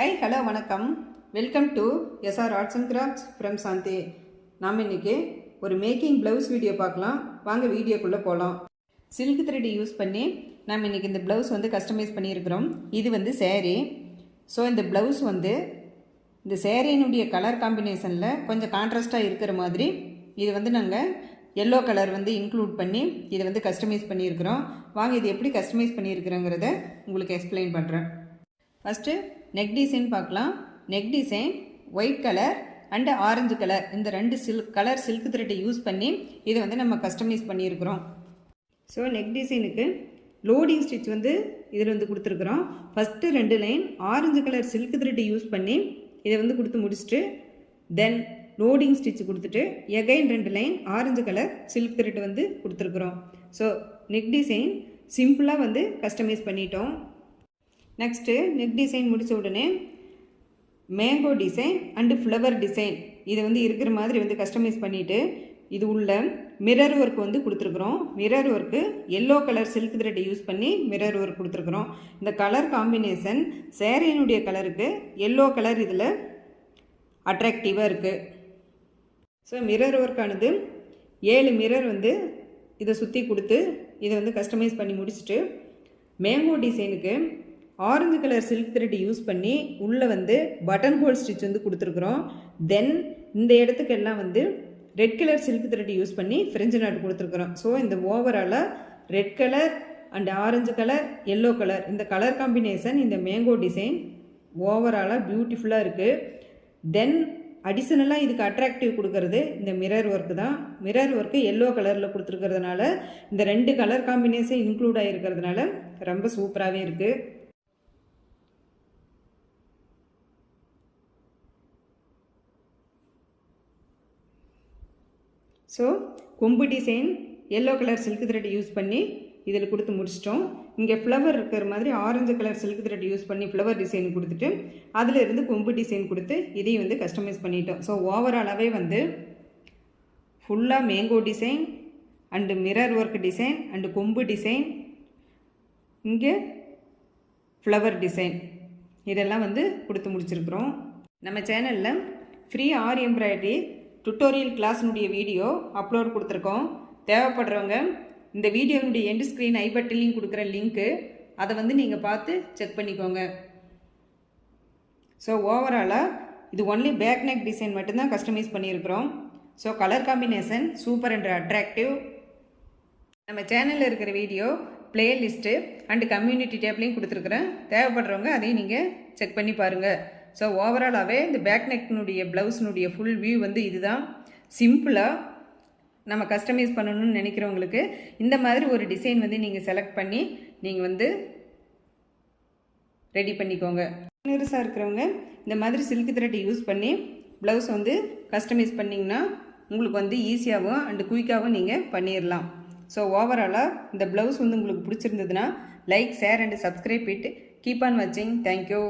Hi hello வணக்கம். Welcome to SR arts and crafts from Shanthi. நாம் இன்றைக்கி ஒரு மேக்கிங் ப்ளவுஸ் வீடியோ பார்க்கலாம். வாங்க வீடியோக்குள்ளே போகலாம். சில்க் த்ரெட் யூஸ் பண்ணி நாம் இன்றைக்கி இந்த ப்ளவுஸ் வந்து கஸ்டமைஸ் பண்ணியிருக்கிறோம். இது வந்து சேரீ. ஸோ இந்த ப்ளவுஸ் வந்து இந்த சேரீனுடைய கலர் காம்பினேஷனில் கொஞ்சம் கான்ட்ராஸ்ட்டாக இருக்கிற மாதிரி இது வந்து நாங்கள் எல்லோ கலர் வந்து இன்க்ளூட் பண்ணி இதை வந்து கஸ்டமைஸ் பண்ணியிருக்கிறோம். வாங்க இது எப்படி கஸ்டமைஸ் பண்ணியிருக்கிறோங்கிறத உங்களுக்கு எக்ஸ்பிளைன் பண்ணுறேன். ஃபஸ்ட்டு நெக் டிசைன் பார்க்கலாம். Neck design white colour and orange colour இந்த ரெண்டு சில்க் த்ரெட்டை யூஸ் பண்ணி இதை வந்து நம்ம கஸ்டமைஸ் பண்ணியிருக்கிறோம். ஸோ நெக் டிசைனுக்கு லோடிங் ஸ்டிச் வந்து இதில் வந்து கொடுத்துருக்குறோம். First 2 line orange colour silk த்ரெட்டை யூஸ் பண்ணி இதை வந்து கொடுத்து முடிச்சுட்டு தென் லோடிங் ஸ்டிச் கொடுத்துட்டு again 2 line orange colour silk thread வந்து கொடுத்துருக்குறோம். ஸோ நெக் டிசைன் சிம்பிளாக வந்து கஸ்டமைஸ் பண்ணிட்டோம். நெக்ஸ்ட்டு நெக் டிசைன் முடித்த உடனே mango design and flower design இதை வந்து இருக்கிற மாதிரி வந்து கஸ்டமைஸ் பண்ணிவிட்டு இது உள்ள மிரர் ஒர்க் வந்து கொடுத்துருக்குறோம். Mirror work yellow colour silk thread use பண்ணி மிரர் ஒர்க் கொடுத்துருக்குறோம். இந்த கலர் காம்பினேஷன் சேரீனுடைய கலருக்கு எல்லோ கலர் இதில் அட்ராக்டிவாக இருக்குது. ஸோ மிரர் ஒர்க்கானது 7 மிரர் வந்து இதை சுற்றி கொடுத்து இதை வந்து கஸ்டமைஸ் பண்ணி முடிச்சுட்டு மேங்கோ டிசைனுக்கு orange colour silk thread use பண்ணி உள்ளே வந்து பட்டன் ஹோல் ஸ்டிச் வந்து கொடுத்துருக்குறோம். தென் இந்த இடத்துக்கெல்லாம் வந்து red colour silk thread use பண்ணி ஃப்ரெஞ்சு நாட் கொடுத்துருக்குறோம். ஸோ இந்த ஓவராலாக red colour and orange colour yellow colour இந்த கலர் காம்பினேஷன் இந்த மேங்கோ டிசைன் ஓவராலாக பியூட்டிஃபுல்லாக இருக்குது. தென் அடிஷ்னலாக இதுக்கு அட்ராக்டிவ் கொடுக்கறது இந்த மிரர் ஒர்க்கு தான். மிரர் ஒர்க்கு எல்லோ கலரில் கொடுத்துருக்கிறதுனால இந்த 2 கலர் காம்பினேஷன் இன்க்ளூட் ஆகிருக்கிறதுனால ரொம்ப சூப்பராகவே இருக்குது. ஸோ கொம்பு design yellow colour silk thread use பண்ணி இதில் கொடுத்து முடிச்சிட்டோம். இங்கே ஃப்ளவர் இருக்கிற மாதிரி orange colour silk thread use பண்ணி ஃப்ளவர் டிசைன் கொடுத்துட்டு அதில் இருந்து கொம்பு டிசைன் கொடுத்து இதையும் வந்து கஸ்டமைஸ் பண்ணிட்டோம். ஸோ ஓவராலாகவே வந்து ஃபுல்லாக mango design and mirror work design and கொம்பு டிசைன் இங்கே ஃப்ளவர் டிசைன் இதெல்லாம் வந்து கொடுத்து முடிச்சிருக்கிறோம். நம்ம சேனலில் ஃப்ரீ ஆரி எம்ப்ராய்டரி டுட்டோரியல் கிளாஸினுடைய வீடியோ அப்லோட் கொடுத்துருக்கோம். தேவைப்படுறவங்க இந்த வீடியோனுடைய எண்டு ஸ்க்ரீன் ஐ பட்டன்லையும் கொடுக்குற லிங்க்கு அதை வந்து நீங்கள் பார்த்து செக் பண்ணிக்கோங்க. ஸோ ஓவராலாக இது ஒன்லி பேக் நெக் டிசைன் மட்டும்தான் கஸ்டமைஸ் பண்ணியிருக்கிறோம். So colour combination super and attractive. நம்ம சேனலில் இருக்கிற வீடியோ பிளேலிஸ்ட்டு அண்டு கம்யூனிட்டி டேப்லையும் கொடுத்துருக்குறேன். தேவைப்படுறவங்க அதையும் நீங்கள் செக் பண்ணி பாருங்கள். ஸோ ஓவராலாகவே இந்த பேக் நெக்னுடைய ப்ளவுஸ்னுடைய ஃபுல் வியூ வந்து இதுதான். சிம்பிளாக நம்ம கஸ்டமைஸ் பண்ணணும்னு நினைக்கிறவங்களுக்கு இந்த மாதிரி ஒரு டிசைன் வந்து நீங்கள் செலக்ட் பண்ணி நீங்கள் வந்து ரெடி பண்ணிக்கோங்க. நிறுசாக இருக்கிறவங்க இந்த மாதிரி சில்க் த்ரெட் யூஸ் பண்ணி ப்ளவுஸ் வந்து கஸ்டமைஸ் பண்ணிங்கன்னா உங்களுக்கு வந்து ஈஸியாகவும் அண்டு குயிக்காகவும் நீங்கள் பண்ணிடலாம். ஸோ ஓவராலாக இந்த ப்ளவுஸ் வந்து உங்களுக்கு பிடிச்சிருந்ததுன்னா like, share and subscribe it. Keep on வாட்சிங். தேங்க்யூ.